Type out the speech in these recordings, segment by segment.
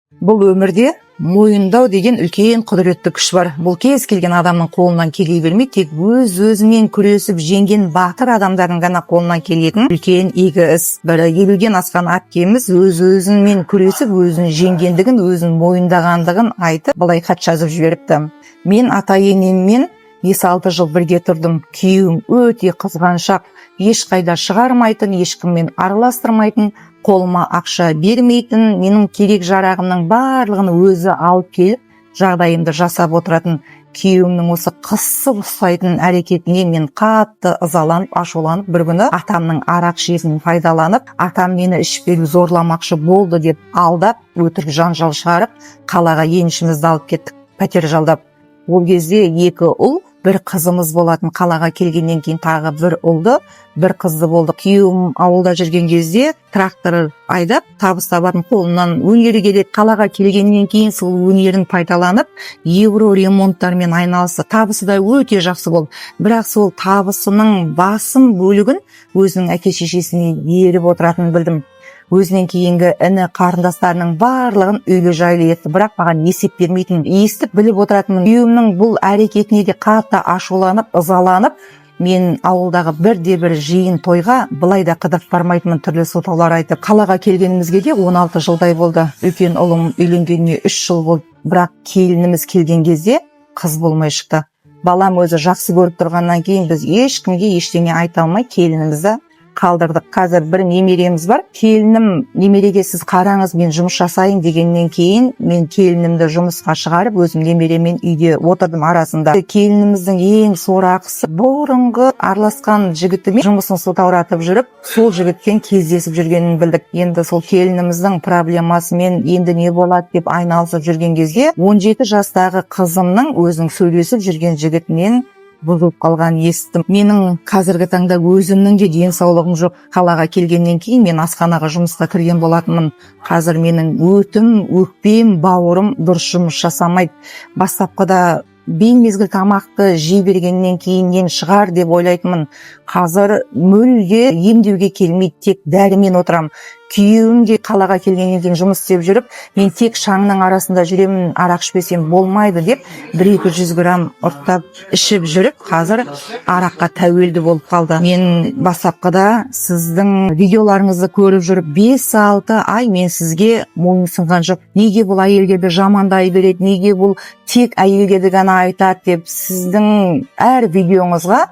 Бұл өмірде мойындау деген үлкен құдіретті күш бар. Бұл кез келген адамның қолынан келе бермейді, тек өз-өзімен күресіп жеңген батыр адамдардың ғана қолынан келетін үлкен игі іс. Бір 50-ден асқан әпкеміз өз-өзімен күресіп, өзін жеңгендігін, өзін мойындағандығын айтып, былай хат жазып жіберіпті. Мен ата-енеммен 5-6 жыл бірге тұрдым. Күйеуім өте қызғаншақ, ешқайда шығармайтын, ешкіммен араластырмайтын, қолыма ақша бермейтін, менің керек жарағымның барлығын өзі алып келіп, жағдайымды жасап отыратын. Күйеуімнің осы қысып ұстайтын әрекетіне мен қатты ызаланып, ашуланып, бір күні атамның арақ ішетінін пайдаланып, атам мені ішпеуге зорламақшы болды деп алдап, өтірік жанжал шығарып, қалаға еншімізді алып кеттік, пәтер жалдап. Ол кезде 2 ұл, 1 қызымыз болатын. Қалаға келгеннен кейін тағы 1 ұлды, 1 қызды болды. Күйеуім ауылда жүрген кезде трактор айдап, табыс табатын, қолынан өнері келеді. Қалаға келгеннен кейін сол өнерін пайдаланып, евро ремонттармен айналысты. Табысы да өте жақсы болды. Бірақ сол табысының басым бөлігін өзінің әке-шешесіне беріп отыратынын білдім. Өзінен кейінгі іні қарындастарының барлығын үйлі жайлы етті, бірақ маған есеп бермейтін. Естіп біліп отыратынмын. Күйеуімнің бұл әрекетіне де қатты ашуланып, ызаланып, мен ауылдағы бірде-бір жиын тойға былай да қыдырып бармайтынмын, түрлі сылтаулар айтып. Қалаға келгенімізге де 16 жылдай болды. Үлкен ұлым үйленгеніне 3 жыл болды. Бірақ келініміз келген кезде қыз болмай шықты. Балам өзі жақсы көріп тұрғаннан кейін біз ешкімге ештеңе айта алмай келінімізді қалдырдық. Қазір 1 немереміз бар. Келінім, немереге сіз қараңыз, мен жұмыс жасайын дегеннен кейін мен келінімді жұмысқа шығарып, өзім немеремен үйде отырдым арасында. Келініміздің ең сорақысы бұрынғы араласқан жігітімен жұмысын сылтауратып жүріп, сол жігітпен кездесіп жүргенін білдік. Енді сол келініміздің проблемасымен енді не болады деп айналысып жүрген кезде 17 жастағы қызымның өзінің сөйлесіп жүрген жігітінен бұзылып қалған естім. Менің қазіргі таңда өзімнің де денсаулығым жоқ. Қалаға келгеннен кейін мен асханаға жұмысқа кірген болатынмын. Қазір менің өтім, өкпем, бауырым дұрыс жұмыс жасамайды. Бастапқыда беймезгіл тамақты жей бергеннен кейіннен шығар деп ойлайтынмын. Қазір мүлде емдеуге келмейді, тек дәрімен отырам. Күйеуім де қалаға келгеннен кейін жұмыс істеп жүріп, мен тек шаңның арасында жүремін, арақ ішпесем болмайды деп 100-200 грамм ұрттап ішіп жүріп, қазір араққа тәуелді болып қалды. Мен бастапқыда сіздің видеоларыңызды көріп жүріп 5-6 ай мен сізге мойынсынған жоқ. Неге бұл әйелдерді жамандай береді, неге бұл тек әйелдерді ғана айтады деп сіздің әр видеоңызға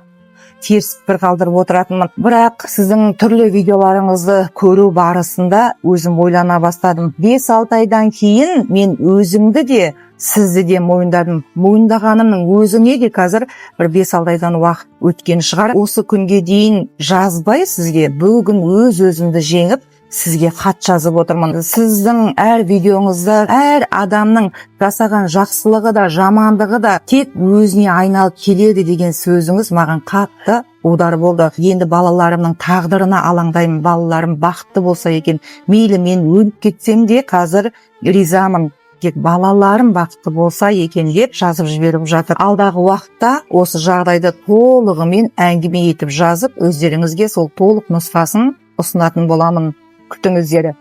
теріс бір қалдырып отыратынмын. Бірақ сіздің түрлі видеоларыңызды көру барысында өзім ойлана бастадым. 5-6 айдан кейін мен өзімді де, сізді де мойындадым. Мойындағанымның өзіне де қазір бір 5-6 айдан уақыт өткен шығар. Осы күнге дейін жазбай сізге бүгін өз-өзімді жеңіп, сізге хат жазып отырмын. Сіздің әр видеоңызда әр адамның жасаған жақсылығы да, жамандығы да тек өзіне айналып келеді деген сөзіңіз маған қатты удар болды. Енді балаларымның тағдырына алаңдаймын. Балаларым бақытты болса екен. Мейлі мен өліп кетсем де қазір ризамын. Тек балаларым бақытты болса екен деп жазып жіберіп жатыр. Алдағы уақытта осы жағдайды толығымен әңгіме етіп жазып, өздеріңізге сол толық нұсқасын ұсынатын боламын. Күтіңіздер.